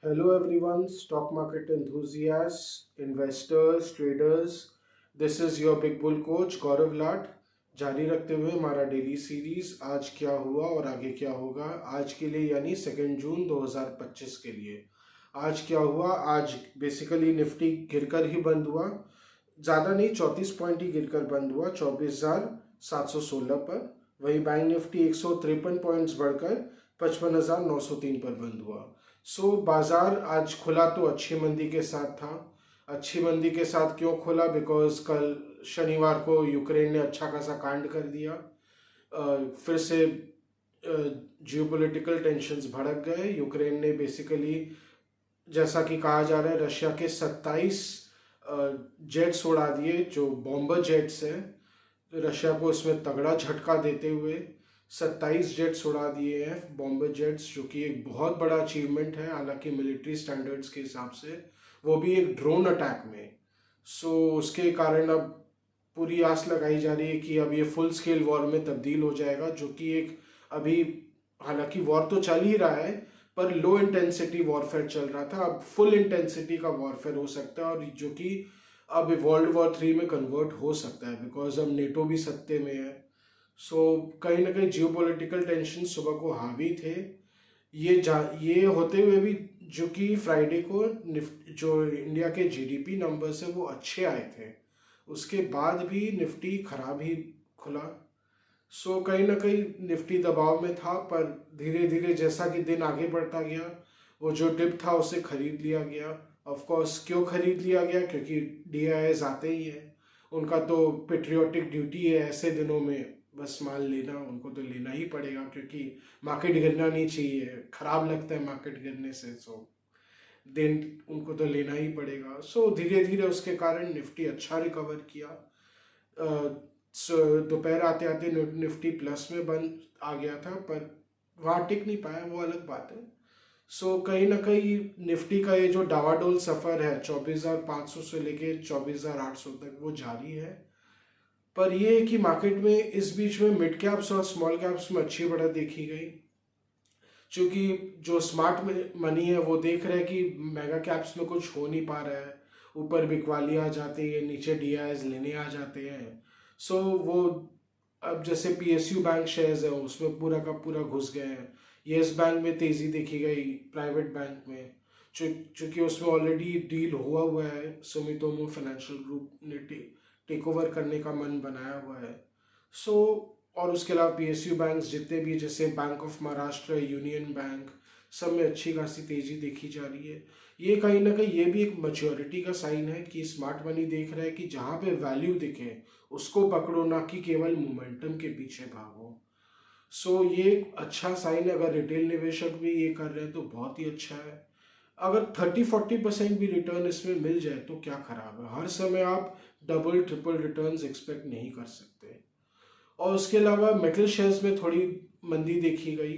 Hello everyone, stock market enthusiasts, investors, traders. This is your Big Bull coach गौरव लाट। जारी रखते हुए हमारा daily series आज क्या हुआ और आगे क्या होगा आज के लिए यानी 2 जून 2025 के लिए। आज क्या हुआ? आज बेसिकली निफ्टी गिरकर ही बंद हुआ, ज़्यादा नहीं 34 पॉइंट ही गिरकर बंद हुआ 24,716 पर। वही बैंक निफ्टी 153 पॉइंट्स बढ़कर 55,903 पर बंद हुआ। बाजार आज खुला तो अच्छी मंदी के साथ था। अच्छी मंदी के साथ क्यों खुला? बिकॉज कल शनिवार को यूक्रेन ने अच्छा खासा कांड कर दिया। फिर से जियोपॉलिटिकल टेंशन्स भड़क गए। यूक्रेन ने बेसिकली, जैसा कि कहा जा रहा है, रशिया के 27 जेट्स उड़ा दिए जो बॉम्बर जेट्स हैं। रशिया को इसमें तगड़ा झटका देते हुए 27 जेट्स उड़ा दिए हैं, बॉम्बर जेट्स, जो कि एक बहुत बड़ा अचीवमेंट है हालांकि मिलिट्री स्टैंडर्ड्स के हिसाब से, वो भी एक ड्रोन अटैक में। उसके कारण अब पूरी आस लगाई जा रही है कि अब ये फुल स्केल वॉर में तब्दील हो जाएगा, जो कि एक अभी हालांकि वॉर तो चल ही रहा है पर लो इंटेंसिटी वॉरफेयर चल रहा था, अब फुल इंटेंसिटी का वॉरफेयर हो सकता है और जो कि अब वर्ल्ड वॉर 3 में कन्वर्ट हो सकता है बिकॉज अब नेटो भी सत्ते में है। कहीं ना कहीं जियोपॉलिटिकल टेंशन सुबह को हावी थे। ये होते हुए भी जो कि फ्राइडे को जो इंडिया के जीडीपी नंबर्स है वो अच्छे आए थे, उसके बाद भी निफ्टी खराब ही खुला। कहीं ना कहीं निफ्टी दबाव में था पर धीरे धीरे जैसा कि दिन आगे बढ़ता गया वो जो डिप था उसे खरीद लिया गया। ऑफ कोर्स क्यों खरीद लिया गया? क्योंकि डीआईएस आते ही हैं, उनका तो पेट्रियोटिक ड्यूटी है ऐसे दिनों में बस माल लेना, उनको तो लेना ही पड़ेगा क्योंकि मार्केट गिरना नहीं चाहिए, खराब लगता है मार्केट गिरने से। दिन उनको तो लेना ही पड़ेगा। धीरे धीरे उसके कारण निफ्टी अच्छा रिकवर किया। दोपहर आते आते निफ्टी प्लस में बंद आ गया था पर वहाँ टिक नहीं पाया, वो अलग बात है। कहीं ना कहीं निफ्टी का ये जो डावाडोल सफ़र है 24,500 से लेके 24,800 तक वो जारी है। पर ये है कि मार्केट में इस बीच में मिड कैप्स और स्मॉल कैप्स में अच्छी बढ़त देखी गई, क्योंकि जो स्मार्ट मनी है वो देख रहे हैं कि मेगा कैप्स में कुछ हो नहीं पा रहा है, ऊपर बिकवाली आ जाती है, नीचे डीआईएस लेने आ जाते हैं। वो अब जैसे पीएसयू बैंक शेयर्स है उसमें पूरा का पूरा घुस गए हैं। येस बैंक में तेज़ी देखी गई, प्राइवेट बैंक में, चूँकि उसमें ऑलरेडी डील हुआ है, सुमितोमो फाइनेंशियल ग्रुप ने टेक ओवर करने का मन बनाया हुआ है। और उसके अलावा पीएसयू बैंक्स जितने भी, जैसे bank of Maharashtra, union bank, सब में अच्छी खासी तेज़ी देखी जा रही है। ये कहीं ना कहीं ये भी एक मैच्योरिटी का साइन है कि स्मार्ट मनी देख रहा है कि जहाँ पे वैल्यू दिखे उसको पकड़ो, ना कि केवल मोमेंटम के पीछे भागो। ये एक अच्छा साइन है। अगर रिटेल निवेशक भी ये कर रहे हैं तो बहुत ही अच्छा है। अगर 30-40% भी रिटर्न इसमें मिल जाए तो क्या खराब है? हर समय आप डबल ट्रिपल रिटर्न्स एक्सपेक्ट नहीं कर सकते। और उसके अलावा मेटल शेयर्स में थोड़ी मंदी देखी गई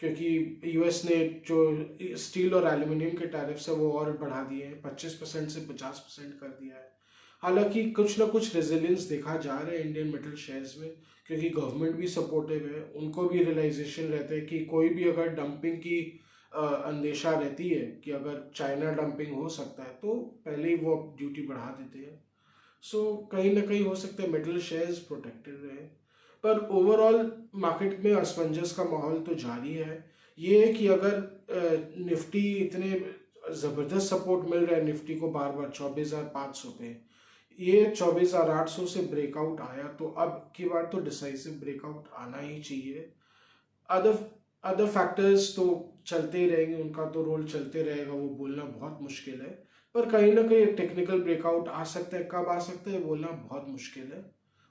क्योंकि यूएस ने जो स्टील और एल्यूमिनियम के टैरिफ्स है वो और बढ़ा दिए हैं, 25% से 50% कर दिया है। हालांकि कुछ ना कुछ रेजिलियंस देखा जा रहा है इंडियन मेटल शेयर्स में, क्योंकि गवर्नमेंट भी सपोर्टिव है, उनको भी रियलाइजेशन रहता है कि कोई भी अगर डंपिंग की अंदेशा रहती है कि अगर चाइना डंपिंग हो सकता है तो पहले ही वो ड्यूटी बढ़ा देते हैं। कहीं ना कहीं हो सकता है मेटल शेयर्स प्रोटेक्टेड रहे, पर ओवरऑल मार्केट में असमंजस का माहौल तो जारी है। ये है कि अगर निफ्टी इतने ज़बरदस्त सपोर्ट मिल रहा है निफ्टी को बार बार 24,500 पे, ये 24,800 से ब्रेकआउट आया तो अब की बार तो डिसाइसिव ब्रेकआउट आना ही चाहिए। अदर अदर फैक्टर्स तो चलते ही रहेंगे, उनका तो रोल चलते रहेगा, वो बोलना बहुत मुश्किल है। पर कहीं ना कहीं टेक्निकल ब्रेकआउट आ सकता है, कब आ सकता है बोलना बहुत मुश्किल है।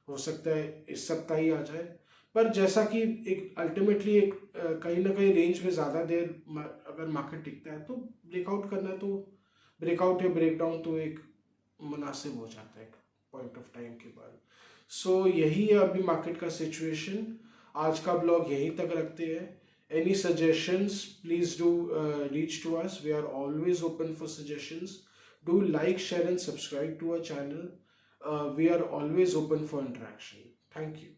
हो सकता है इस सप्ताह ही आ जाए, पर जैसा कि एक अल्टीमेटली एक कहीं ना कहीं रेंज में ज़्यादा देर अगर मार्केट टिकता है तो ब्रेकआउट करना तो ब्रेकआउट या ब्रेकडाउन तो एक मुनासिब हो जाता है पॉइंट ऑफ टाइम के बाद। यही है अभी मार्केट का सिचुएशन। आज का ब्लॉग यहीं तक रखते हैं। Any suggestions, please do reach to us. We are always open for suggestions. Do like, share and subscribe to our channel. We are always open for interaction. Thank you.